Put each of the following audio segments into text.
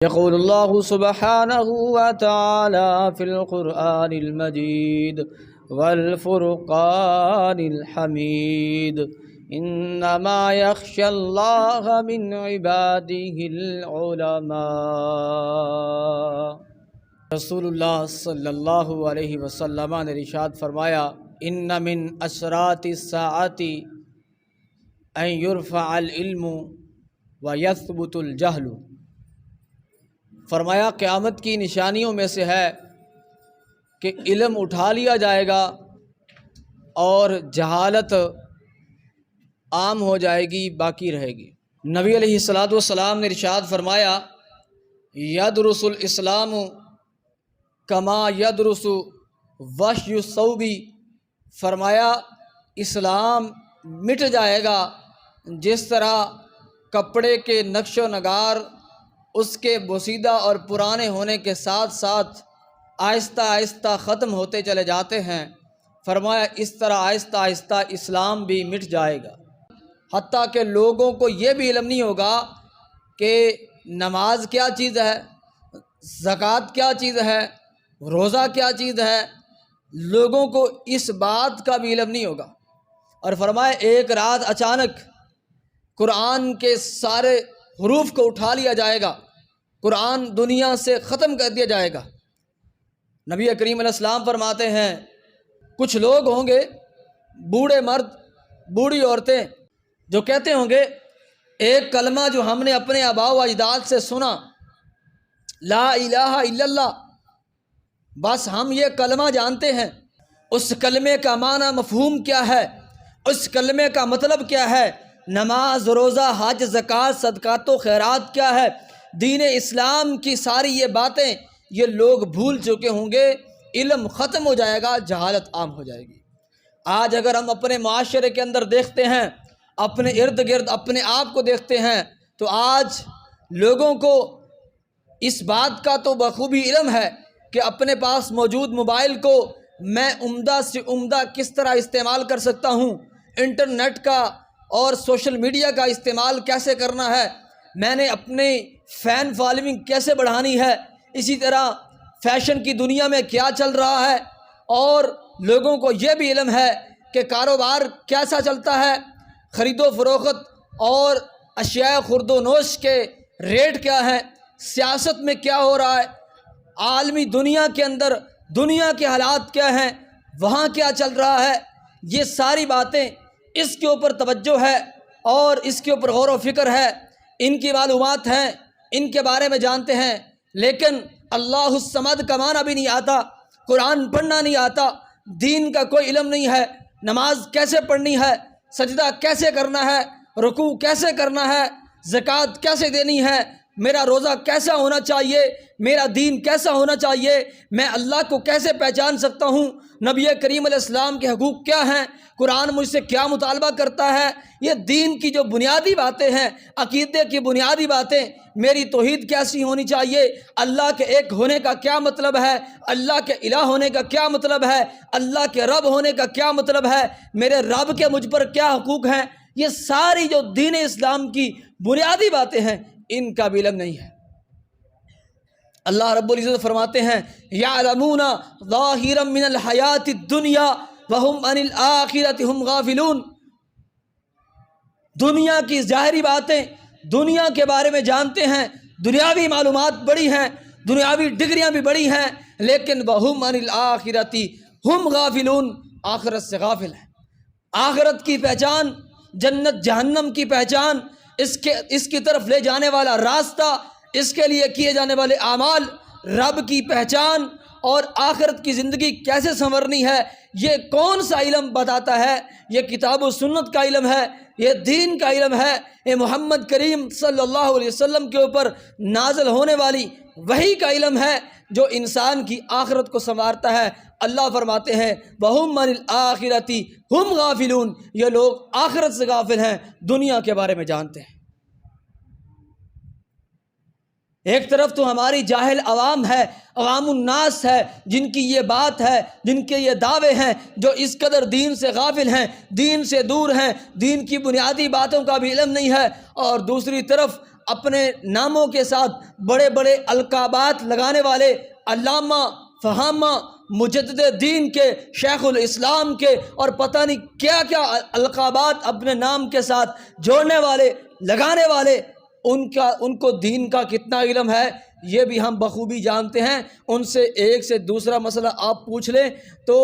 يقول الله سبحانه وتعالى في القرآن المجيد والفرقان الحميد إنما يخشى الله من عباده العلماء۔ رسول اللہ صلی اللہ علیہ وسلم نے ارشاد فرمایا، ان من اشراط الساعۃ ان یرفع العلم ویثبت الجہل۔ فرمایا قیامت کی نشانیوں میں سے ہے کہ علم اٹھا لیا جائے گا اور جہالت عام ہو جائے گی، باقی رہے گی۔ نبی علیہ الصلوۃ والسلام نے ارشاد فرمایا، یدرس الاسلام کما یدرس وشی الثوب۔ فرمایا اسلام مٹ جائے گا جس طرح کپڑے کے نقش و نگار اس کے بوسیدہ اور پرانے ہونے کے ساتھ ساتھ آہستہ آہستہ ختم ہوتے چلے جاتے ہیں۔ فرمایا اس طرح آہستہ آہستہ اسلام بھی مٹ جائے گا، حتیٰ کہ لوگوں کو یہ بھی علم نہیں ہوگا کہ نماز کیا چیز ہے، زکوٰۃ کیا چیز ہے، روزہ کیا چیز ہے۔ لوگوں کو اس بات کا بھی علم نہیں ہوگا۔ اور فرمایا ایک رات اچانک قرآن کے سارے حروف کو اٹھا لیا جائے گا، قرآن دنیا سے ختم کر دیا جائے گا۔ نبی کریم علیہ السلام فرماتے ہیں کچھ لوگ ہوں گے، بوڑھے مرد بوڑھی عورتیں، جو کہتے ہوں گے ایک کلمہ جو ہم نے اپنے آباء و اجداد سے سنا، لا الہ الا اللہ، بس ہم یہ کلمہ جانتے ہیں، اس کلمے کا معنی مفہوم کیا ہے، اس کلمے کا مطلب کیا ہے، نماز روزہ حج زکوٰۃ صدقات و خیرات کیا ہے، دین اسلام کی ساری یہ باتیں یہ لوگ بھول چکے ہوں گے۔ علم ختم ہو جائے گا، جہالت عام ہو جائے گی۔ آج اگر ہم اپنے معاشرے کے اندر دیکھتے ہیں، اپنے ارد گرد اپنے آپ کو دیکھتے ہیں، تو آج لوگوں کو اس بات کا تو بخوبی علم ہے کہ اپنے پاس موجود موبائل کو میں عمدہ سے عمدہ کس طرح استعمال کر سکتا ہوں، انٹرنیٹ کا اور سوشل میڈیا کا استعمال کیسے کرنا ہے، میں نے اپنی فین فالوئنگ کیسے بڑھانی ہے، اسی طرح فیشن کی دنیا میں کیا چل رہا ہے، اور لوگوں کو یہ بھی علم ہے کہ کاروبار کیسا چلتا ہے، خرید و فروخت اور اشیاء خرد و نوش کے ریٹ کیا ہیں، سیاست میں کیا ہو رہا ہے، عالمی دنیا کے اندر دنیا کے حالات کیا ہیں، وہاں کیا چل رہا ہے۔ یہ ساری باتیں اس کے اوپر توجہ ہے اور اس کے اوپر غور و فکر ہے، ان کی معلومات ہیں، ان کے بارے میں جانتے ہیں، لیکن اللہ الصمد کا معنی بھی نہیں آتا، قرآن پڑھنا نہیں آتا، دین کا کوئی علم نہیں ہے، نماز کیسے پڑھنی ہے، سجدہ کیسے کرنا ہے، رکوع کیسے کرنا ہے، زکوٰۃ کیسے دینی ہے، میرا روزہ کیسا ہونا چاہیے، میرا دین کیسا ہونا چاہیے، میں اللہ کو کیسے پہچان سکتا ہوں، نبی کریم علیہ السلام کے حقوق کیا ہیں، قرآن مجھ سے کیا مطالبہ کرتا ہے۔ یہ دین کی جو بنیادی باتیں ہیں، عقیدے کی بنیادی باتیں، میری توحید کیسی ہونی چاہیے، اللہ کے ایک ہونے کا کیا مطلب ہے، اللہ کے الہ ہونے کا کیا مطلب ہے، اللہ کے رب ہونے کا کیا مطلب ہے، میرے رب کے مجھ پر کیا حقوق ہیں، یہ ساری جو دین اسلام کی بنیادی باتیں ہیں، ان کا بھی علم نہیں ہے۔ اللہ رب العزت فرماتے ہیں یعلمون ظاہرا من الحیات الدنیا وہم عن الآخرۃ ہم غافلون۔ دنیا کی ظاہری باتیں، دنیا کے بارے میں جانتے ہیں، دنیاوی معلومات بڑی ہیں، دنیاوی ڈگریاں بھی بڑی ہیں، لیکن وہم عن الآخرۃ ہم غافلون، آخرت سے غافل ہیں۔ آخرت کی پہچان، جنت جہنم کی پہچان، اس کی طرف لے جانے والا راستہ، اس کے لیے کیے جانے والے اعمال، رب کی پہچان اور آخرت کی زندگی کیسے سنورنی ہے، یہ کون سا علم بتاتا ہے؟ یہ کتاب و سنت کا علم ہے، یہ دین کا علم ہے، یہ محمد کریم صلی اللہ علیہ وسلم کے اوپر نازل ہونے والی وحی کا علم ہے جو انسان کی آخرت کو سنوارتا ہے۔ اللہ فرماتے ہیں وَهُمْ عَنِ الْآخِرَةِ هُمْ غَافِلُونَ، یہ لوگ آخرت سے غافل ہیں، دنیا کے بارے میں جانتے ہیں۔ ایک طرف تو ہماری جاہل عوام ہے، عوام الناس ہے، جن کی یہ بات ہے، جن کے یہ دعوے ہیں، جو اس قدر دین سے غافل ہیں، دین سے دور ہیں، دین کی بنیادی باتوں کا بھی علم نہیں ہے، اور دوسری طرف اپنے ناموں کے ساتھ بڑے بڑے القابات لگانے والے علامہ، فہامہ، مجدد دین کے، شیخ الاسلام کے، اور پتہ نہیں کیا کیا القابات اپنے نام کے ساتھ جوڑنے والے، لگانے والے، ان کو دین کا کتنا علم ہے یہ بھی ہم بخوبی جانتے ہیں۔ ان سے ایک سے دوسرا مسئلہ آپ پوچھ لیں تو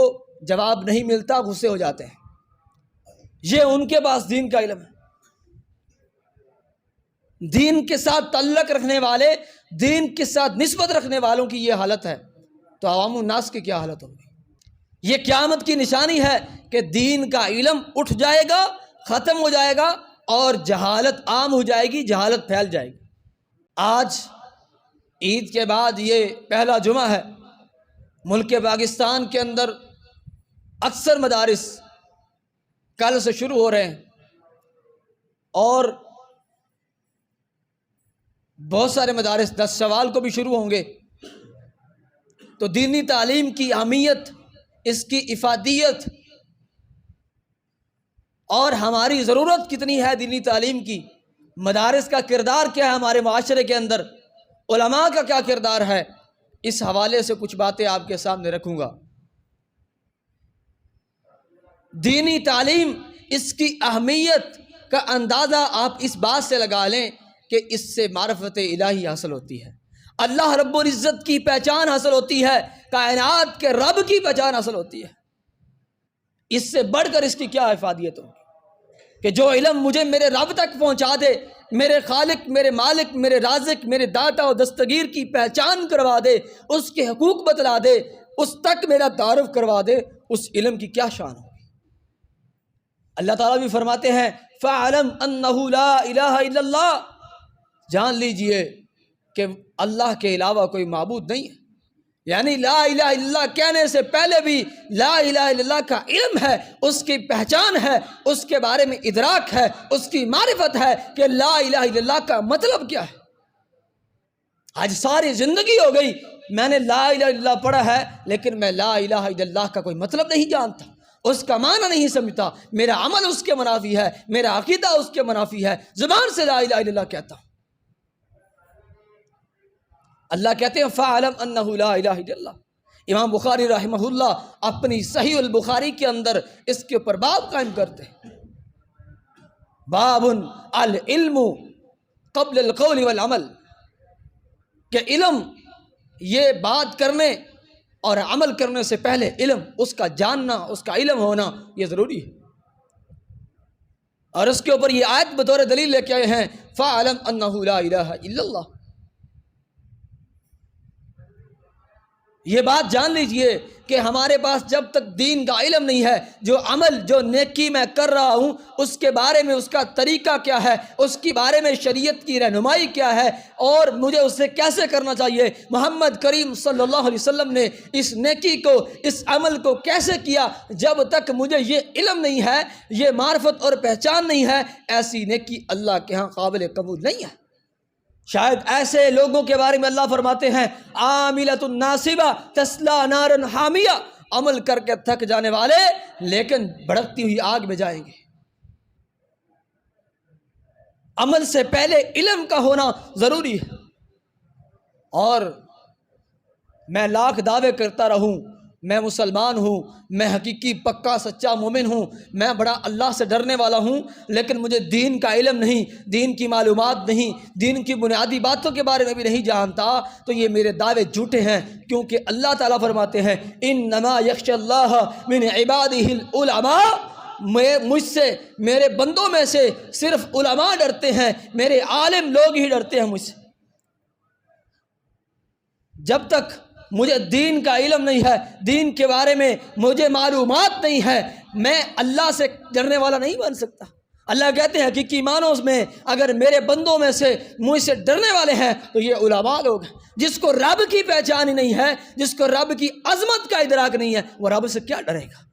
جواب نہیں ملتا، غصے ہو جاتے ہیں۔ یہ ان کے پاس دین کا علم ہے۔ دین کے ساتھ تعلق رکھنے والے، دین کے ساتھ نسبت رکھنے والوں کی یہ حالت ہے، تو عوام الناس کی کیا حالت ہوگی؟ یہ قیامت کی نشانی ہے کہ دین کا علم اٹھ جائے گا، ختم ہو جائے گا، اور جہالت عام ہو جائے گی، جہالت پھیل جائے گی۔ آج عید کے بعد یہ پہلا جمعہ ہے۔ ملک پاکستان کے اندر اکثر مدارس کل سے شروع ہو رہے ہیں، اور بہت سارے مدارس 10 شوال کو بھی شروع ہوں گے۔ تو دینی تعلیم کی اہمیت، اس کی افادیت، اور ہماری ضرورت کتنی ہے دینی تعلیم کی، مدارس کا کردار کیا ہے ہمارے معاشرے کے اندر، علماء کا کیا کردار ہے، اس حوالے سے کچھ باتیں آپ کے سامنے رکھوں گا۔ دینی تعلیم، اس کی اہمیت کا اندازہ آپ اس بات سے لگا لیں کہ اس سے معرفت الہی حاصل ہوتی ہے، اللہ رب العزت کی پہچان حاصل ہوتی ہے، کائنات کے رب کی پہچان حاصل ہوتی ہے۔ اس سے بڑھ کر اس کی کیا افادیت ہوگی کہ جو علم مجھے میرے رب تک پہنچا دے، میرے خالق، میرے مالک، میرے رازق، میرے داتا و دستگیر کی پہچان کروا دے، اس کے حقوق بتلا دے، اس تک میرا تعارف کروا دے، اس علم کی کیا شان ہوگی۔ اللہ تعالیٰ بھی فرماتے ہیں فَاعْلَمْ أَنَّهُ لَا إِلَهَ إِلَّا اللَّهُ، جان لیجئے کہ اللہ کے علاوہ کوئی معبود نہیں ہے۔ یعنی لا الہ الا اللہ کہنے سے پہلے بھی لا الہ الا اللہ کا علم ہے، اس کی پہچان ہے، اس کے بارے میں ادراک ہے، اس کی معرفت ہے کہ لا الہ الا اللہ کا مطلب کیا ہے۔ آج ساری زندگی ہو گئی میں نے لا الہ الا اللہ پڑھا ہے، لیکن میں لا الہ الا اللہ کا کوئی مطلب نہیں جانتا، اس کا معنی نہیں سمجھتا، میرا عمل اس کے منافی ہے، میرا عقیدہ اس کے منافی ہے، زبان سے لا الہ الا اللہ کہتا ہوں۔ اللہ کہتے ہیں فَاعْلَمْ أَنَّهُ لَا إِلَهَ إِلَّا اللَّهُ۔ امام بخاری رحمہ اللہ اپنی صحیح البخاری کے اندر اس کے اوپر باب قائم کرتے ہیں، باب العلم قبل القول والعمل، کہ علم، یہ بات کرنے اور عمل کرنے سے پہلے علم، اس کا جاننا، اس کا علم ہونا یہ ضروری ہے۔ اور اس کے اوپر یہ آیت بطور دلیل لے کے آئے ہیں فَاعْلَمْ أَنَّهُ لَا إِلَهَ إِلَّا اللَّهُ۔ یہ بات جان لیجئے کہ ہمارے پاس جب تک دین کا علم نہیں ہے، جو عمل، جو نیکی میں کر رہا ہوں، اس کے بارے میں اس کا طریقہ کیا ہے، اس کے بارے میں شریعت کی رہنمائی کیا ہے، اور مجھے اسے کیسے کرنا چاہیے، محمد کریم صلی اللہ علیہ وسلم نے اس نیکی کو، اس عمل کو کیسے کیا، جب تک مجھے یہ علم نہیں ہے، یہ معرفت اور پہچان نہیں ہے، ایسی نیکی اللہ کے ہاں قابل قبول نہیں ہے۔ شاید ایسے لوگوں کے بارے میں اللہ فرماتے ہیں عاملۃ ناصبہ تصلیٰ نارا حامیہ، عمل کر کے تھک جانے والے لیکن بھڑکتی ہوئی آگ میں جائیں گے۔ عمل سے پہلے علم کا ہونا ضروری ہے۔ اور میں لاکھ دعوے کرتا رہوں میں مسلمان ہوں، میں حقیقی پکا سچا مومن ہوں، میں بڑا اللہ سے ڈرنے والا ہوں، لیکن مجھے دین کا علم نہیں، دین کی معلومات نہیں، دین کی بنیادی باتوں کے بارے میں بھی نہیں جانتا، تو یہ میرے دعوے جھوٹے ہیں، کیونکہ اللہ تعالیٰ فرماتے ہیں انما یخشی اللہ من عبادہ العلماء، مجھ سے، میرے بندوں میں سے صرف علماء ڈرتے ہیں، میرے عالم لوگ ہی ڈرتے ہیں مجھ سے۔ جب تک مجھے دین کا علم نہیں ہے، دین کے بارے میں مجھے معلومات نہیں ہے، میں اللہ سے ڈرنے والا نہیں بن سکتا۔ اللہ کہتے ہیں حقیقی معنوں میں اگر میرے بندوں میں سے مجھ سے ڈرنے والے ہیں تو یہ علماء لوگ ہیں۔ جس کو رب کی پہچان ہی نہیں ہے، جس کو رب کی عظمت کا ادراک نہیں ہے، وہ رب سے کیا ڈرے گا؟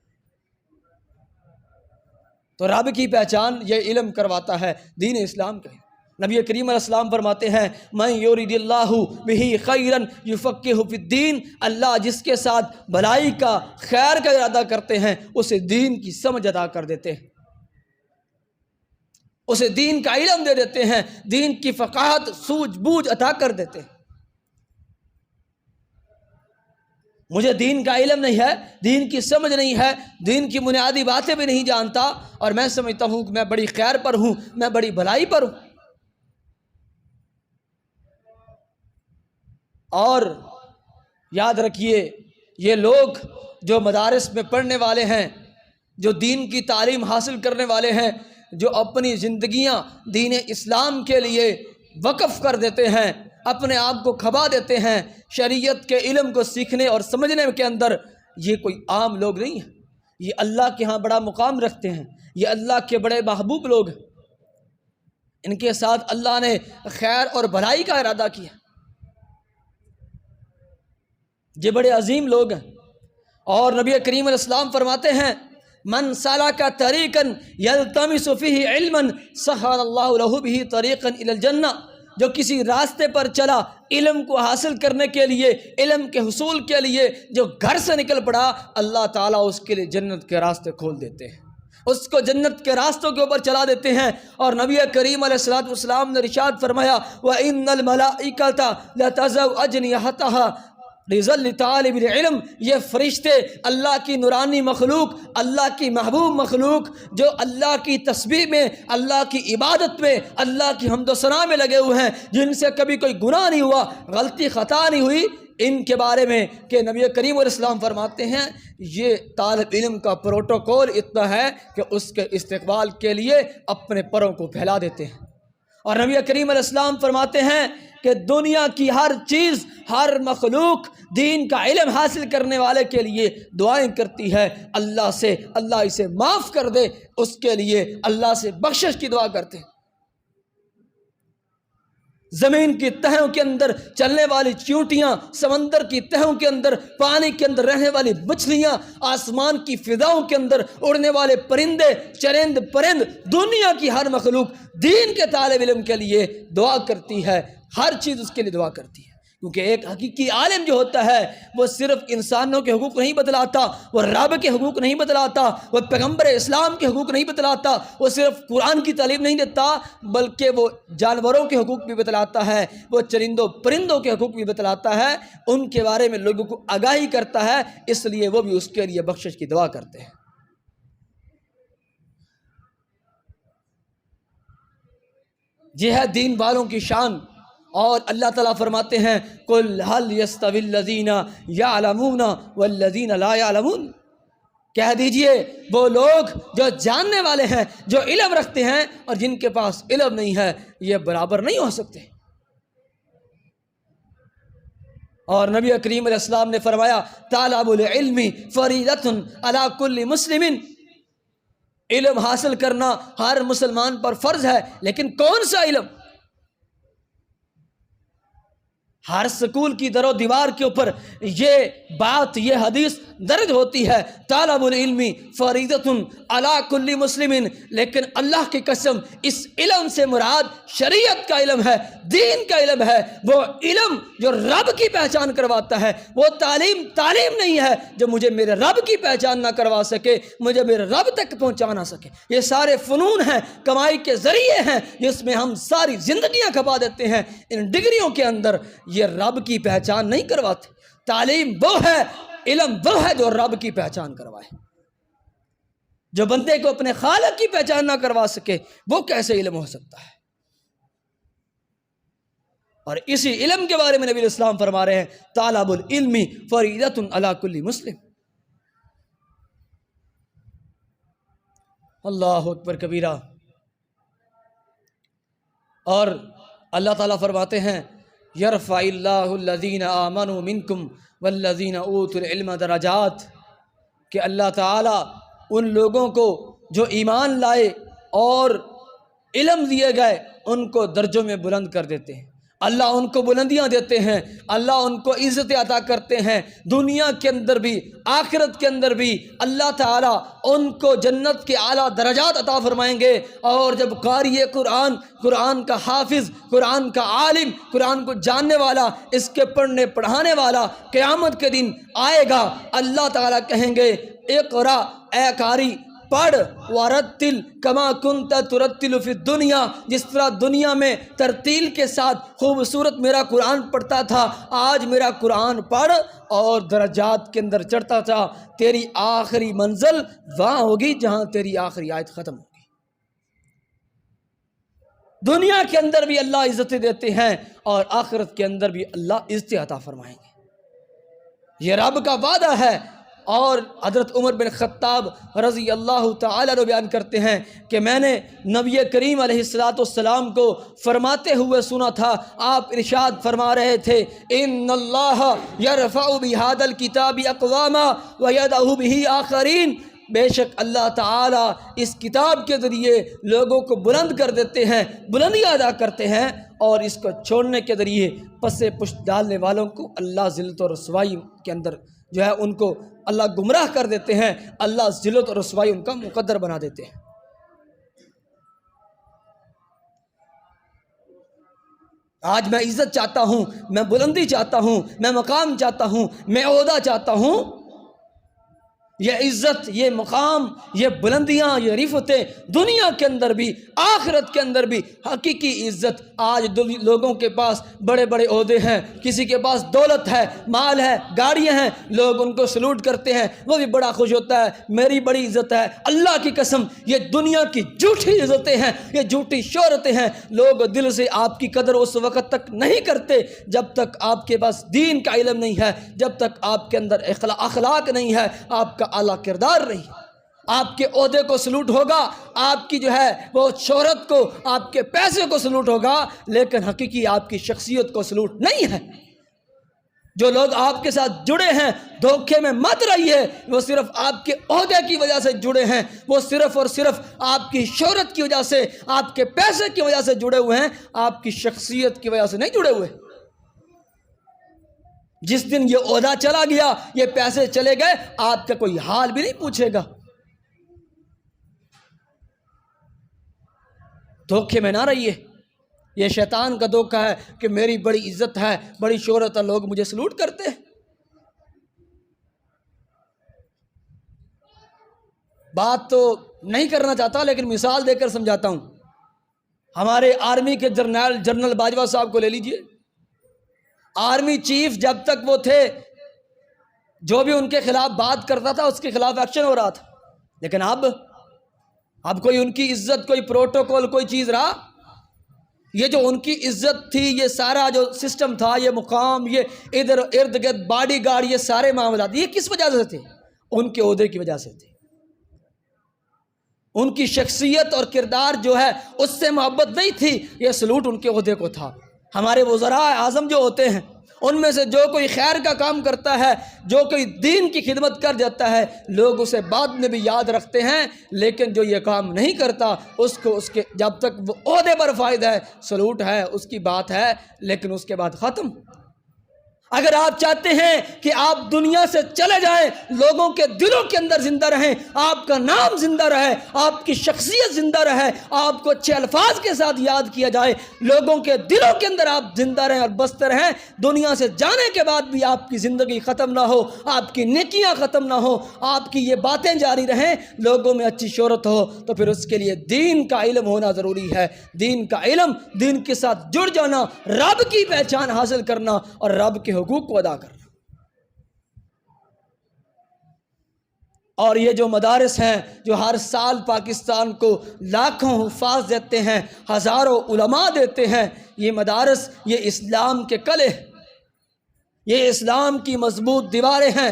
تو رب کی پہچان یہ علم کرواتا ہے، دین اسلام کا۔ نبی کریم علیہ السلام فرماتے ہیں من یرید اللہ بہ خیرا یفقہہ فی الدین، اللہ جس کے ساتھ بھلائی کا، خیر کا ارادہ کرتے ہیں، اسے دین کی سمجھ عطا کر دیتے ہیں، اسے دین کا علم دے دیتے ہیں، دین کی فقاہت سوجھ بوجھ عطا کر دیتے ہیں۔ مجھے دین کا علم نہیں ہے، دین کی سمجھ نہیں ہے، دین کی بنیادی باتیں بھی نہیں جانتا، اور میں سمجھتا ہوں کہ میں بڑی خیر پر ہوں، میں بڑی بھلائی پر ہوں۔ اور یاد رکھیے، یہ لوگ جو مدارس میں پڑھنے والے ہیں، جو دین کی تعلیم حاصل کرنے والے ہیں، جو اپنی زندگیاں دین اسلام کے لیے وقف کر دیتے ہیں، اپنے آپ کو کھپا دیتے ہیں شریعت کے علم کو سیکھنے اور سمجھنے کے اندر، یہ کوئی عام لوگ نہیں ہیں، یہ اللہ کے ہاں بڑا مقام رکھتے ہیں، یہ اللہ کے بڑے محبوب لوگ ہیں، ان کے ساتھ اللہ نے خیر اور بھلائی کا ارادہ کیا، یہ بڑے عظیم لوگ ہیں۔ اور نبی کریم علیہ السلام فرماتے ہیں، من سلک طریقا یلتمس فیہ علما سہل اللہ لہ بہ طریقا الی الجنہ، جو کسی راستے پر چلا علم کو حاصل کرنے کے لیے، علم کے حصول کے لیے، جو گھر سے نکل پڑا، اللہ تعالیٰ اس کے لیے جنت کے راستے کھول دیتے ہیں، اس کو جنت کے راستوں کے اوپر چلا دیتے ہیں۔ اور نبی کریم علیہ السلام نے ارشاد فرمایا، وَإِنَّ الْمَلَائِكَةَ لَتَضَعُ أَجْنِحَتَهَا لِظِلِّ طَالِبِ الْعِلْمِ، یہ فرشتے اللہ کی نورانی مخلوق، اللہ کی محبوب مخلوق، جو اللہ کی تسبیح میں، اللہ کی عبادت میں، اللہ کی حمد و ثنا میں لگے ہوئے ہیں، جن سے کبھی کوئی گناہ نہیں ہوا، غلطی خطا نہیں ہوئی، ان کے بارے میں کہ نبی کریم علیہ السلام فرماتے ہیں، یہ طالب علم کا پروٹوکول اتنا ہے کہ اس کے استقبال کے لیے اپنے پروں کو پھیلا دیتے ہیں۔ اور نبی کریم علیہ السلام فرماتے ہیں کہ دنیا کی ہر چیز، ہر مخلوق دین کا علم حاصل کرنے والے کے لیے دعائیں کرتی ہے اللہ سے، اللہ اسے معاف کر دے، اس کے لیے اللہ سے بخشش کی دعا کرتے ہیں۔ زمین کی تہوں کے اندر چلنے والی چیونٹیاں، سمندر کی تہوں کے اندر، پانی کے اندر رہنے والی مچھلیاں، آسمان کی فضاؤں کے اندر اڑنے والے پرندے، چرند پرند، دنیا کی ہر مخلوق دین کے طالب علم کے لیے دعا کرتی ہے، ہر چیز اس کے لیے دعا کرتی ہے، کیونکہ ایک حقیقی عالم جو ہوتا ہے وہ صرف انسانوں کے حقوق نہیں بتلاتا، وہ رب کے حقوق نہیں بتلاتا، وہ پیغمبر اسلام کے حقوق نہیں بتلاتا، وہ صرف قرآن کی تعلیم نہیں دیتا، بلکہ وہ جانوروں کے حقوق بھی بتلاتا ہے، وہ چرندوں پرندوں کے حقوق بھی بتلاتا ہے، ان کے بارے میں لوگوں کو آگاہی کرتا ہے، اس لیے وہ بھی اس کے لیے بخشش کی دعا کرتے ہیں۔ یہ ہے دین والوں کی شان۔ اور اللہ تعالیٰ فرماتے ہیں، قُلْ هَلْ يَسْتَوِي الَّذِينَ يَعْلَمُونَ وَالَّذِينَ لَا يَعْلَمُونَ، کہہ دیجئے وہ لوگ جو جاننے والے ہیں، جو علم رکھتے ہیں، اور جن کے پاس علم نہیں ہے، یہ برابر نہیں ہو سکتے۔ اور نبی کریم علیہ السلام نے فرمایا، طالب العلم فریضۃ علی کل مسلم، علم حاصل کرنا ہر مسلمان پر فرض ہے، لیکن کون سا علم؟ ہر سکول کی در و دیوار کے اوپر یہ بات، یہ حدیث درج ہوتی ہے، طالب العلم فریضۃ علی کل مسلم، لیکن اللہ کی قسم اس علم سے مراد شریعت کا علم ہے، دین کا علم ہے، وہ علم جو رب کی پہچان کرواتا ہے، وہ تعلیم نہیں ہے جو مجھے میرے رب کی پہچان نہ کروا سکے، مجھے میرے رب تک پہنچا نہ سکے۔ یہ سارے فنون ہیں، کمائی کے ذریعے ہیں، جس میں ہم ساری زندگیاں کھپا دیتے ہیں، ان ڈگریوں کے اندر یہ رب کی پہچان نہیں کرواتے۔ تعلیم وہ ہے، علم وہ ہے جو رب کی پہچان کروائے۔ جو بندے کو اپنے خالق کی پہچان نہ کروا سکے، وہ کیسے علم ہو سکتا ہے؟ اور اسی علم کے بارے میں نبی علیہ السلام فرما رہے ہیں، طالب العلم فریضۃ علی کل مسلم۔ اللہ اکبر کبیرہ۔ اور اللہ تعالیٰ فرماتے ہیں، یرفع اللہ الذین آمنوا منکم والذین اوتوا العلم درجات، کہ اللہ تعالیٰ ان لوگوں کو جو ایمان لائے اور علم دیے گئے ان کو درجوں میں بلند کر دیتے ہیں، اللہ ان کو بلندیاں دیتے ہیں، اللہ ان کو عزت عطا کرتے ہیں، دنیا کے اندر بھی آخرت کے اندر بھی اللہ تعالیٰ ان کو جنت کے اعلیٰ درجات عطا فرمائیں گے۔ اور جب قاری قرآن، قرآن کا حافظ، قرآن کا عالم، قرآن کو جاننے والا، اس کے پڑھنے پڑھانے والا قیامت کے دن آئے گا، اللہ تعالیٰ کہیں گے، اقرا اے قاری، پڑھ ورتل کما کنت ترتل فی الدنیا، جس طرح دنیا میں ترتیل کے ساتھ خوبصورت میرا قرآن پڑھتا تھا، آج میرا قرآن پڑھ اور درجات کے اندر چڑھتا تھا، تیری آخری منزل وہاں ہوگی جہاں تیری آخری آیت ختم ہوگی۔ دنیا کے اندر بھی اللہ عزت دیتے ہیں اور آخرت کے اندر بھی اللہ عزت عطا فرمائیں گے، یہ رب کا وعدہ ہے۔ اور حضرت عمر بن خطاب رضی اللہ تعالیٰ عنہ بیان کرتے ہیں کہ میں نے نبی کریم علیہ السلام کو فرماتے ہوئے سنا تھا، آپ ارشاد فرما رہے تھے ان اللہ یرفع بہذا الکتاب اقواما ویدع بہ آخرین، بے شک اللہ تعالیٰ اس کتاب کے ذریعے لوگوں کو بلند کر دیتے ہیں، بلندی ادا کرتے ہیں، اور اس کو چھوڑنے کے ذریعے پس پشت ڈالنے والوں کو اللہ ذلت و رسوائی کے اندر جو ہے ان کو اللہ گمراہ کر دیتے ہیں، اللہ ذلت و رسوائی ان کا مقدر بنا دیتے ہیں۔ آج میں عزت چاہتا ہوں، میں بلندی چاہتا ہوں، میں مقام چاہتا ہوں، میں عہدہ چاہتا ہوں، یہ عزت، یہ مقام، یہ بلندیاں، یہ رفعتیں دنیا کے اندر بھی آخرت کے اندر بھی حقیقی عزت۔ آج لوگوں کے پاس بڑے بڑے عہدے ہیں، کسی کے پاس دولت ہے، مال ہے، گاڑیاں ہیں، لوگ ان کو سلوٹ کرتے ہیں، وہ بھی بڑا خوش ہوتا ہے، میری بڑی عزت ہے۔ اللہ کی قسم یہ دنیا کی جھوٹی عزتیں ہیں، یہ جھوٹی شہرتیں ہیں۔ لوگ دل سے آپ کی قدر اس وقت تک نہیں کرتے جب تک آپ کے پاس دین کا علم نہیں ہے، جب تک آپ کے اندر اخلاق نہیں ہے، آپ کا اعلیٰ کردار نہیں۔ آپ کے عہدے کو سلوٹ ہوگا، آپ کی جو ہے وہ شہرت کو، آپ کے پیسے کو سلوٹ ہوگا، لیکن حقیقی آپ کی شخصیت کو سلوٹ نہیں ہے۔ جو لوگ آپ کے ساتھ جڑے ہیں دھوکے میں مت رہیے، وہ صرف آپ کے عہدے کی وجہ سے جڑے ہیں، وہ صرف اور صرف آپ کی شہرت کی وجہ سے، آپ کے پیسے کی وجہ سے جڑے ہوئے ہیں، آپ کی شخصیت کی وجہ سے نہیں جڑے ہوئے۔ جس دن یہ عہدہ چلا گیا، یہ پیسے چلے گئے، آپ کا کوئی حال بھی نہیں پوچھے گا۔ دھوکے میں نہ رہیے، یہ شیطان کا دھوکہ ہے کہ میری بڑی عزت ہے، بڑی شہرت ہے، لوگ مجھے سلوٹ کرتے ہیں۔ بات تو نہیں کرنا چاہتا لیکن مثال دے کر سمجھاتا ہوں۔ ہمارے آرمی کے جنرل باجوہ صاحب کو لے لیجئے، آرمی چیف جب تک وہ تھے، جو بھی ان کے خلاف بات کرتا تھا اس کے خلاف ایکشن ہو رہا تھا، لیکن اب کوئی ان کی عزت، کوئی پروٹوکول، کوئی چیز رہا؟ یہ جو ان کی عزت تھی، یہ سارا جو سسٹم تھا، یہ مقام، یہ ادھر ارد گرد باڈی گارڈ، یہ سارے معاملات، یہ کس وجہ سے تھے؟ ان کے عہدے کی وجہ سے تھے۔ ان کی شخصیت اور کردار جو ہے اس سے محبت نہیں تھی، یہ سلوٹ ان کے عہدے کو تھا۔ ہمارے وزراء اعظم جو ہوتے ہیں، ان میں سے جو کوئی خیر کا کام کرتا ہے، جو کوئی دین کی خدمت کر جاتا ہے، لوگ اسے بعد میں بھی یاد رکھتے ہیں، لیکن جو یہ کام نہیں کرتا اس کو جب تک وہ عہدے پر فائدہ ہے، سلوٹ ہے، اس کی بات ہے، لیکن اس کے بعد ختم۔ اگر آپ چاہتے ہیں کہ آپ دنیا سے چلے جائیں، لوگوں کے دلوں کے اندر زندہ رہیں، آپ کا نام زندہ رہے، آپ کی شخصیت زندہ رہے، آپ کو اچھے الفاظ کے ساتھ یاد کیا جائے، لوگوں کے دلوں کے اندر آپ زندہ رہیں اور بستے رہیں، دنیا سے جانے کے بعد بھی آپ کی زندگی ختم نہ ہو، آپ کی نیکیاں ختم نہ ہو، آپ کی یہ باتیں جاری رہیں، لوگوں میں اچھی شہرت ہو، تو پھر اس کے لیے دین کا علم ہونا ضروری ہے۔ دین کا علم، دین کے ساتھ جڑ جانا، رب کی پہچان حاصل کرنا اور رب کے حقوق کو ادا کرنا۔ اور یہ جو مدارس ہیں جو ہر سال پاکستان کو لاکھوں حفاظ دیتے ہیں، ہزاروں علماء دیتے ہیں، یہ مدارس، یہ اسلام کے قلعے، یہ اسلام کی مضبوط دیواریں ہیں۔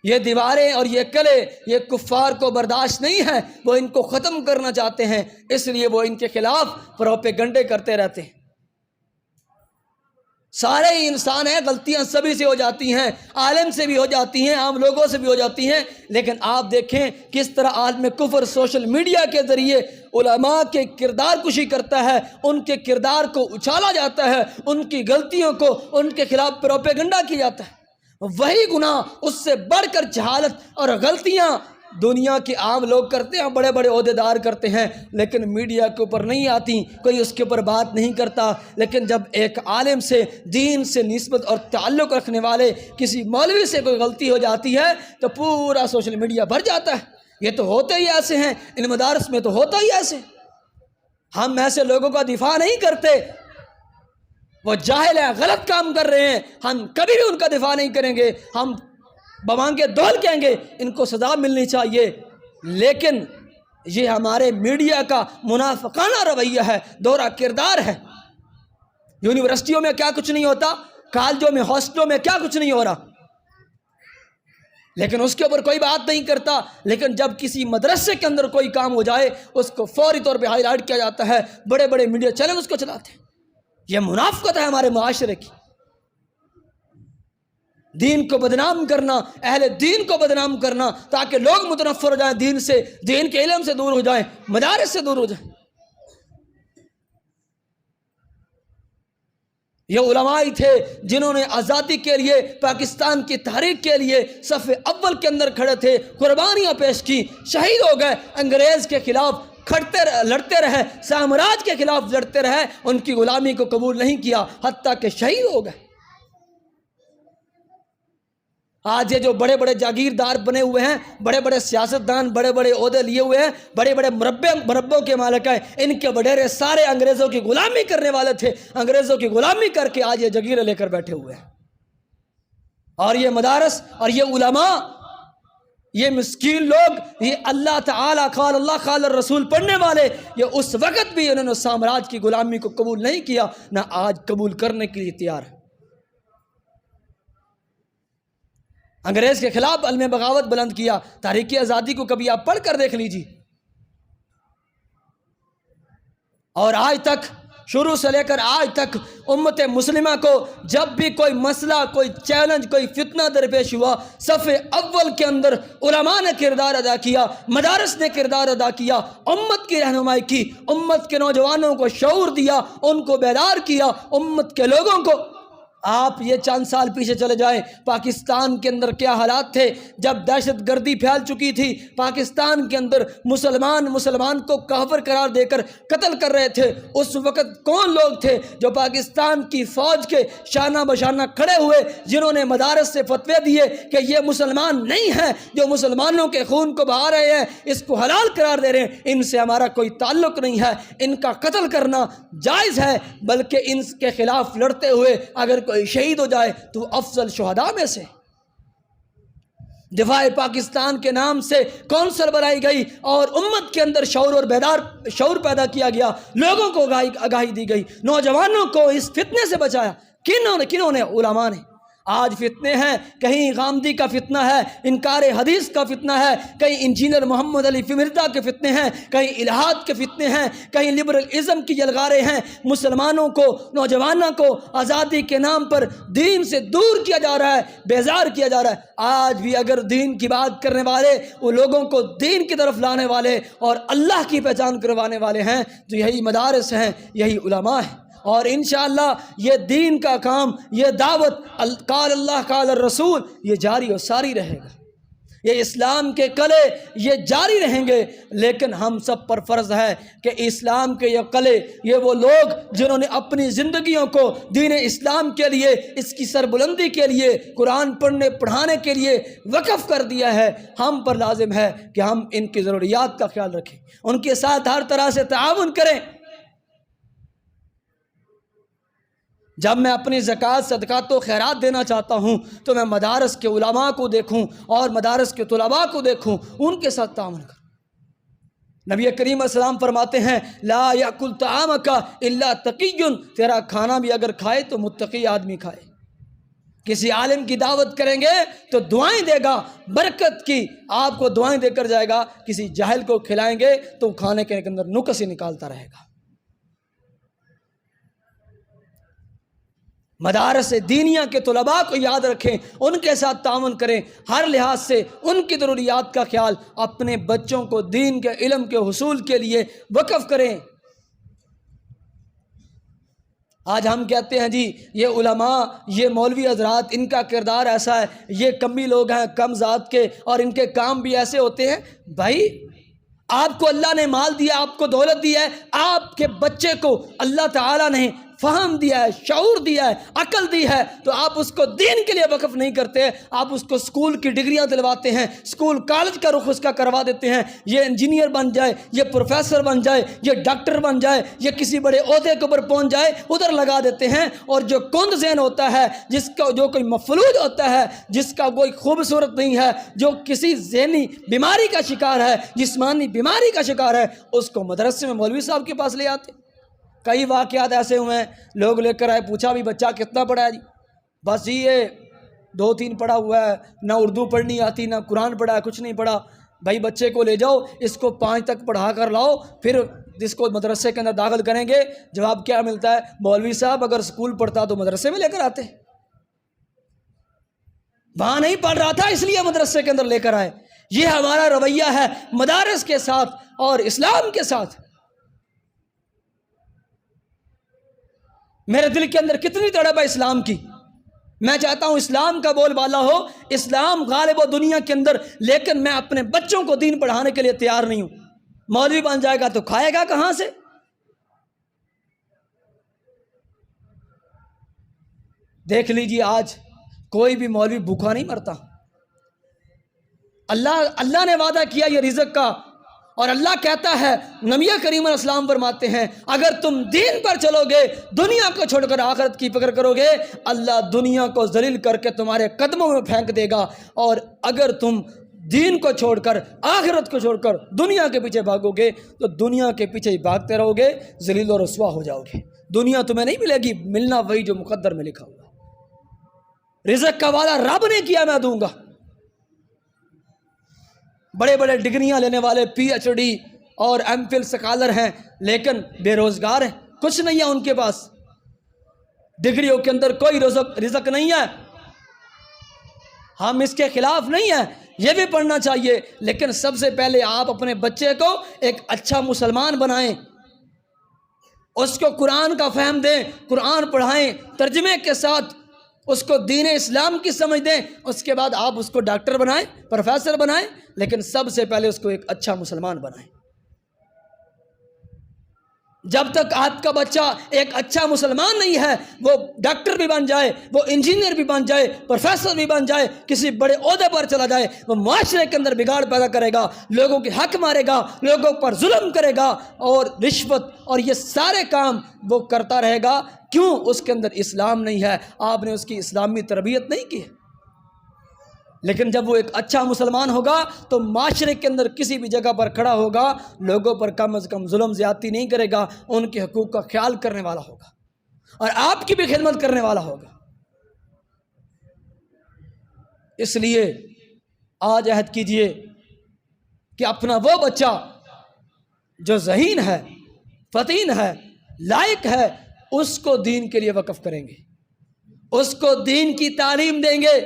یہ دیواریں اور یہ قلعے یہ کفار کو برداشت نہیں ہے، وہ ان کو ختم کرنا چاہتے ہیں، اس لیے وہ ان کے خلاف پروپیگنڈے کرتے رہتے ہیں۔ سارے ہی انسان ہیں، غلطیاں سبھی سے ہو جاتی ہیں، عالم سے بھی ہو جاتی ہیں، عام لوگوں سے بھی ہو جاتی ہیں، لیکن آپ دیکھیں کس طرح عالم کفر سوشل میڈیا کے ذریعے علماء کے کردار کشی کرتا ہے، ان کے کردار کو اچھالا جاتا ہے، ان کی غلطیوں کو ان کے خلاف پروپیگنڈا کیا جاتا ہے۔ وہی گناہ، اس سے بڑھ کر جہالت اور غلطیاں دنیا کے عام لوگ کرتے ہیں، بڑے بڑے عہدیدار کرتے ہیں، لیکن میڈیا کے اوپر نہیں آتی، کوئی اس کے اوپر بات نہیں کرتا۔ لیکن جب ایک عالم سے، دین سے نسبت اور تعلق رکھنے والے کسی مولوی سے کوئی غلطی ہو جاتی ہے تو پورا سوشل میڈیا بھر جاتا ہے، یہ تو ہوتے ہی ایسے ہیں، ان مدارس میں تو ہوتا ہی ایسے۔ ہم ایسے لوگوں کا دفاع نہیں کرتے، وہ جاہل ہیں، غلط کام کر رہے ہیں، ہم کبھی بھی ان کا دفاع نہیں کریں گے، ہم بوانگے دول کہیں گے ان کو سزا ملنی چاہیے۔ لیکن یہ ہمارے میڈیا کا منافقانہ رویہ ہے، دورہ کردار ہے۔ یونیورسٹیوں میں کیا کچھ نہیں ہوتا، کالجوں میں، ہاسٹلوں میں کیا کچھ نہیں ہو رہا، لیکن اس کے اوپر کوئی بات نہیں کرتا۔ لیکن جب کسی مدرسے کے اندر کوئی کام ہو جائے اس کو فوری طور پہ ہائی لائٹ کیا جاتا ہے، بڑے بڑے میڈیا چینل اس کو چلاتے ہیں۔ یہ منافقت ہے ہمارے معاشرے کی، دین کو بدنام کرنا، اہل دین کو بدنام کرنا، تاکہ لوگ متنفر ہو جائیں دین سے، دین کے علم سے دور ہو جائیں، مدارس سے دور ہو جائیں۔ یہ علماء ہی تھے جنہوں نے آزادی کے لیے، پاکستان کی تحریک کے لیے صف اول کے اندر کھڑے تھے، قربانیاں پیش کی، شہید ہو گئے، انگریز کے خلاف لڑتے رہے، سامراج کے خلاف لڑتے رہے، ان کی غلامی کو قبول نہیں کیا، حتیٰ کہ شہید ہو گئے۔ آج یہ جو بڑے بڑے جاگیردار بنے ہوئے ہیں، بڑے بڑے سیاستدان، بڑے بڑے عہدے لیے ہوئے ہیں، بڑے بڑے مربوں کے مالک ہیں، ان کے وڈیرے سارے انگریزوں کی غلامی کرنے والے تھے، انگریزوں کی غلامی کر کے آج یہ جاگیریں لے کر بیٹھے ہوئے ہیں۔ اور یہ مدارس اور یہ علماء، یہ مسکین لوگ، یہ اللہ تعالیٰ قال اللہ قال الرسول پڑھنے والے، یہ اس وقت بھی انہوں نے سامراج کی غلامی کو قبول نہیں کیا، نہ آج قبول کرنے کے لیے تیار ہے۔ انگریز کے خلاف علم بغاوت بلند کیا، تحریک آزادی کو کبھی آپ پڑھ کر دیکھ لیجیے، اور آج تک، شروع سے لے کر آج تک امت مسلمہ کو جب بھی کوئی مسئلہ، کوئی چیلنج، کوئی فتنہ درپیش ہوا، صف اول کے اندر علماء نے کردار ادا کیا، مدارس نے کردار ادا کیا، امت کی رہنمائی کی، امت کے نوجوانوں کو شعور دیا، ان کو بیدار کیا، امت کے لوگوں کو۔ آپ یہ چند سال پیچھے چلے جائیں، پاکستان کے اندر کیا حالات تھے جب دہشت گردی پھیل چکی تھی، پاکستان کے اندر مسلمان کو کافر قرار دے کر قتل کر رہے تھے، اس وقت کون لوگ تھے جو پاکستان کی فوج کے شانہ بشانہ کھڑے ہوئے، جنہوں نے مدارس سے فتوے دیے کہ یہ مسلمان نہیں ہیں، جو مسلمانوں کے خون کو بہا رہے ہیں، اس کو حلال قرار دے رہے ہیں، ان سے ہمارا کوئی تعلق نہیں ہے، ان کا قتل کرنا جائز ہے، بلکہ ان کے خلاف لڑتے ہوئے اگر کوئی شہید ہو جائے تو افضل شہداء میں سے۔ دفاع پاکستان کے نام سے کونسل بنائی گئی اور امت کے اندر شعور پیدا کیا گیا، لوگوں کو آگاہی دی گئی، نوجوانوں کو اس فتنے سے بچایا۔ کنہوں نے؟ علماء نے۔ آج فتنے ہیں، کہیں غامدی کا فتنہ ہے، انکار حدیث کا فتنہ ہے، کہیں انجینئر محمد علی مرزا کے فتنے ہیں، کہیں الہاد کے فتنے ہیں، کہیں لبرلزم کی یلغاریں ہیں، مسلمانوں کو، نوجوانوں کو آزادی کے نام پر دین سے دور کیا جا رہا ہے، بیزار کیا جا رہا ہے۔ آج بھی اگر دین کی بات کرنے والے، وہ لوگوں کو دین کی طرف لانے والے اور اللہ کی پہچان کروانے والے ہیں تو یہی مدارس ہیں، یہی علماء ہیں، اور انشاءاللہ یہ دین کا کام، یہ دعوت قال اللہ قال الرسول، یہ جاری و ساری رہے گا، یہ اسلام کے قلعے یہ جاری رہیں گے۔ لیکن ہم سب پر فرض ہے کہ اسلام کے یہ قلعے، یہ وہ لوگ جنہوں نے اپنی زندگیوں کو دین اسلام کے لیے، اس کی سربلندی کے لیے، قرآن پڑھانے کے لیے وقف کر دیا ہے، ہم پر لازم ہے کہ ہم ان کی ضروریات کا خیال رکھیں، ان کے ساتھ ہر طرح سے تعاون کریں۔ جب میں اپنی زکوٰۃ، صدقات و خیرات دینا چاہتا ہوں تو میں مدارس کے علماء کو دیکھوں اور مدارس کے طلباء کو دیکھوں، ان کے ساتھ تعاون کروں۔ نبی کریم علیہ السلام فرماتے ہیں لا یاکل طعامک الا تقی، تیرا کھانا بھی اگر کھائے تو متقی آدمی کھائے۔ کسی عالم کی دعوت کریں گے تو دعائیں دے گا، برکت کی آپ کو دعائیں دے کر جائے گا، کسی جاہل کو کھلائیں گے تو کھانے کے اندر نکس ہی نکالتا رہے گا۔ مدارس دینیہ کے طلباء کو یاد رکھیں، ان کے ساتھ تعاون کریں، ہر لحاظ سے ان کی ضروریات کا خیال، اپنے بچوں کو دین کے علم کے حصول کے لیے وقف کریں۔ آج ہم کہتے ہیں جی یہ علماء، یہ مولوی حضرات، ان کا کردار ایسا ہے، یہ کمی لوگ ہیں، کم ذات کے، اور ان کے کام بھی ایسے ہوتے ہیں۔ بھائی آپ کو اللہ نے مال دیا، آپ کو دولت دی ہے، آپ کے بچے کو اللہ تعالیٰ نے فہم دیا ہے، شعور دیا ہے، عقل دی ہے، تو آپ اس کو دین کے لیے وقف نہیں کرتے، آپ اس کو سکول کی ڈگریاں دلواتے ہیں، سکول کالج کا رخ اس کا کروا دیتے ہیں، یہ انجینئر بن جائے، یہ پروفیسر بن جائے، یہ ڈاکٹر بن جائے، یہ کسی بڑے عہدے کے اوپر پہنچ جائے، ادھر لگا دیتے ہیں۔ اور جو کند ذہن ہوتا ہے، جس کا جو کوئی مفلوج ہوتا ہے، جس کا کوئی خوبصورت نہیں ہے، جو کسی ذہنی بیماری کا شکار ہے، جسمانی بیماری کا شکار ہے، اس کو مدرسے میں مولوی صاحب کے پاس لے آتے۔ کئی واقعات ایسے ہوئے ہیں، لوگ لے کر آئے، پوچھا بھی بچہ کتنا پڑھا ہے جی؟ بس یہ 2-3 پڑھا ہوا ہے، نہ اردو پڑھنی آتی، نہ قرآن پڑھا ہے، کچھ نہیں پڑھا۔ بھائی بچے کو لے جاؤ، اس کو 5 تک پڑھا کر لاؤ، پھر جس کو مدرسے کے اندر داخل کریں گے۔ جواب کیا ملتا ہے؟ مولوی صاحب اگر سکول پڑھتا تو مدرسے میں لے کر آتے، وہاں نہیں پڑھ رہا تھا اس لیے مدرسے کے اندر لے کر آئے۔ یہ ہمارا رویہ ہے مدارس کے ساتھ اور اسلام کے ساتھ۔ میرے دل کے اندر کتنی تڑپ ہے اسلام کی، میں چاہتا ہوں اسلام کا بول بالا ہو، اسلام غالب ہو دنیا کے اندر، لیکن میں اپنے بچوں کو دین پڑھانے کے لیے تیار نہیں ہوں۔ مولوی بن جائے گا تو کھائے گا کہاں سے؟ دیکھ لیجیے آج کوئی بھی مولوی بھوکا نہیں مرتا۔ اللہ نے وعدہ کیا یہ رزق کا، اور اللہ کہتا ہے، نبی کریم علیہ السلام فرماتے ہیں، اگر تم دین پر چلو گے، دنیا کو چھوڑ کر آخرت کی فکر کرو گے، اللہ دنیا کو ذلیل کر کے تمہارے قدموں میں پھینک دے گا، اور اگر تم دین کو چھوڑ کر، آخرت کو چھوڑ کر دنیا کے پیچھے بھاگو گے تو دنیا کے پیچھے ہی بھاگتے رہو گے، ذلیل و رسوا ہو جاؤ گے۔ دنیا تمہیں نہیں ملے گی، ملنا وہی جو مقدر میں لکھا ہوا۔ رزق کا وعدہ رب نے کیا، میں دوں گا۔ بڑے بڑے ڈگریاں لینے والے PhD اور MPhil سکالر ہیں، لیکن بے روزگار ہیں، کچھ نہیں ہے ان کے پاس، ڈگریوں کے اندر کوئی رزق نہیں ہے۔ ہم اس کے خلاف نہیں ہیں، یہ بھی پڑھنا چاہیے، لیکن سب سے پہلے آپ اپنے بچے کو ایک اچھا مسلمان بنائیں، اس کو قرآن کا فہم دیں، قرآن پڑھائیں، ترجمے کے ساتھ اس کو دین اسلام کی سمجھ دیں، اس کے بعد آپ اس کو ڈاکٹر بنائیں، پروفیسر بنائیں، لیکن سب سے پہلے اس کو ایک اچھا مسلمان بنائیں۔ جب تک آپ کا بچہ ایک اچھا مسلمان نہیں ہے، وہ ڈاکٹر بھی بن جائے، وہ انجینئر بھی بن جائے، پروفیسر بھی بن جائے، کسی بڑے عہدے پر چلا جائے، وہ معاشرے کے اندر بگاڑ پیدا کرے گا، لوگوں کے حق مارے گا، لوگوں پر ظلم کرے گا، اور رشوت اور یہ سارے کام وہ کرتا رہے گا۔ کیوں؟ اس کے اندر اسلام نہیں ہے، آپ نے اس کی اسلامی تربیت نہیں کی۔ لیکن جب وہ ایک اچھا مسلمان ہوگا تو معاشرے کے اندر کسی بھی جگہ پر کھڑا ہوگا، لوگوں پر کم از کم ظلم زیادتی نہیں کرے گا، ان کے حقوق کا خیال کرنے والا ہوگا، اور آپ کی بھی خدمت کرنے والا ہوگا۔ اس لیے آج عہد کیجئے کہ اپنا وہ بچہ جو ذہین ہے، فطین ہے، لائق ہے، اس کو دین کے لیے وقف کریں گے، اس کو دین کی تعلیم دیں گے،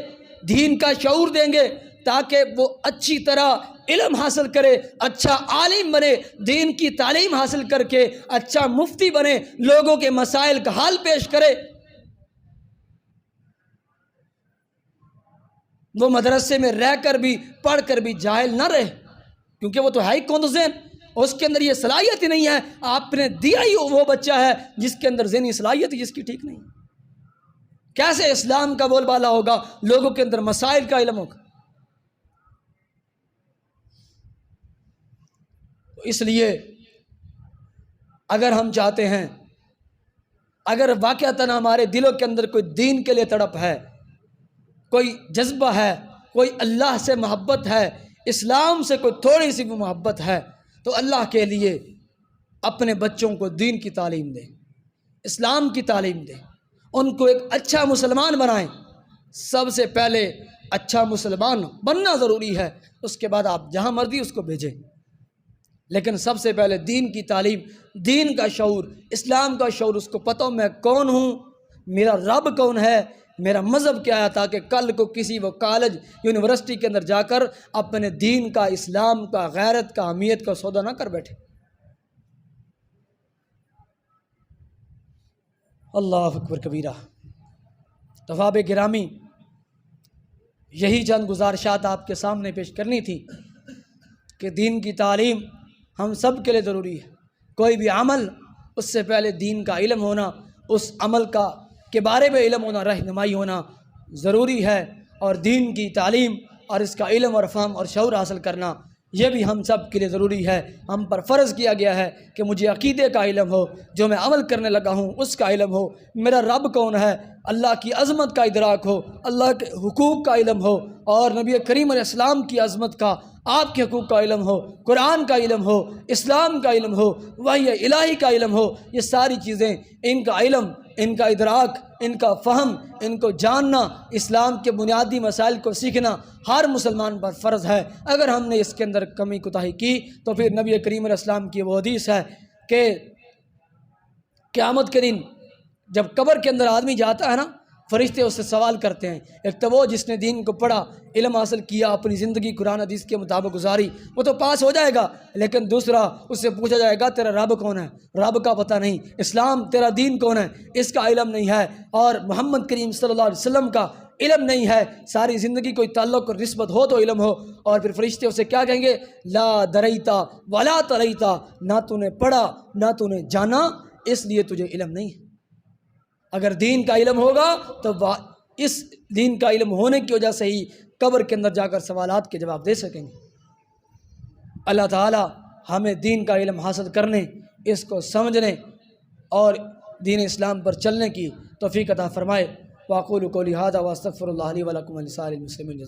دین کا شعور دیں گے، تاکہ وہ اچھی طرح علم حاصل کرے، اچھا عالم بنے، دین کی تعلیم حاصل کر کے اچھا مفتی بنے، لوگوں کے مسائل کا حل پیش کرے۔ وہ مدرسے میں رہ کر بھی، پڑھ کر بھی جاہل نہ رہے، کیونکہ وہ تو ہے ہی کند ذہن، اس کے اندر یہ صلاحیت ہی نہیں ہے۔ آپ نے دیا ہی وہ بچہ ہے جس کے اندر ذہنی صلاحیت جس کی ٹھیک نہیں، کیسے اسلام کا بول بالا ہوگا، لوگوں کے اندر مسائل کا علم ہوگا؟ اس لیے اگر ہم چاہتے ہیں، اگر واقعتاً ہمارے دلوں کے اندر کوئی دین کے لیے تڑپ ہے، کوئی جذبہ ہے، کوئی اللہ سے محبت ہے، اسلام سے کوئی تھوڑی سی بھی محبت ہے، تو اللہ کے لیے اپنے بچوں کو دین کی تعلیم دیں، اسلام کی تعلیم دیں، ان کو ایک اچھا مسلمان بنائیں۔ سب سے پہلے اچھا مسلمان بننا ضروری ہے، اس کے بعد آپ جہاں مرضی اس کو بھیجیں، لیکن سب سے پہلے دین کی تعلیم، دین کا شعور، اسلام کا شعور، اس کو پتہ ہو میں کون ہوں، میرا رب کون ہے، میرا مذہب کیا ہے، تاکہ کل کو کسی وہ کالج یونیورسٹی کے اندر جا کر اپنے دین کا، اسلام کا، غیرت کا، اہمیت کا سودا نہ کر بیٹھے۔ اللہ اکبر کبیرہ۔ طلاب گرامی، یہی چند گزارشات آپ کے سامنے پیش کرنی تھی کہ دین کی تعلیم ہم سب کے لیے ضروری ہے۔ کوئی بھی عمل، اس سے پہلے دین کا علم ہونا، اس عمل کے بارے میں علم ہونا، رہنمائی ہونا ضروری ہے، اور دین کی تعلیم اور اس کا علم اور فہم اور شعور حاصل کرنا یہ بھی ہم سب کے لیے ضروری ہے۔ ہم پر فرض کیا گیا ہے کہ مجھے عقیدے کا علم ہو، جو میں عمل کرنے لگا ہوں اس کا علم ہو، میرا رب کون ہے، اللہ کی عظمت کا ادراک ہو، اللہ کے حقوق کا علم ہو، اور نبی کریم علیہ السلام کی عظمت کا، آپ کے حقوق کا علم ہو، قرآن کا علم ہو، اسلام کا علم ہو، وحی الہی کا علم ہو۔ یہ ساری چیزیں، ان کا علم، ان کا ادراک، ان کا فہم، ان کو جاننا، اسلام کے بنیادی مسائل کو سیکھنا ہر مسلمان پر فرض ہے۔ اگر ہم نے اس کے اندر کمی کوتاہی کی تو پھر نبی کریم علیہ السلام کی وہ حدیث ہے کہ قیامت کے دن جب قبر کے اندر آدمی جاتا ہے نا، فرشتے اس سے سوال کرتے ہیں۔ ایک تو وہ جس نے دین کو پڑھا، علم حاصل کیا، اپنی زندگی قرآن حدیث کے مطابق گزاری، وہ تو پاس ہو جائے گا، لیکن دوسرا اس سے پوچھا جائے گا تیرا رب کون ہے، رب کا پتہ نہیں، اسلام تیرا دین کون ہے اس کا علم نہیں ہے، اور محمد کریم صلی اللہ علیہ وسلم کا علم نہیں ہے، ساری زندگی کوئی تعلق اور نسبت ہو تو علم ہو، اور پھر فرشتے اسے کیا کہیں گے، لا دریتا ولا تریتا، نہ تو نے پڑھا نہ تو نے جانا، اس لیے تجھے علم نہیں ہے۔ اگر دین کا علم ہوگا تو اس دین کا علم ہونے کی وجہ سے ہی قبر کے اندر جا کر سوالات کے جواب دے سکیں گے۔ اللہ تعالی ہمیں دین کا علم حاصل کرنے، اس کو سمجھنے اور دین اسلام پر چلنے کی توفیق عطا فرمائے۔ واقول قولی ھذا واستغفر اللہ لی ولکم ولسائر المسلمین۔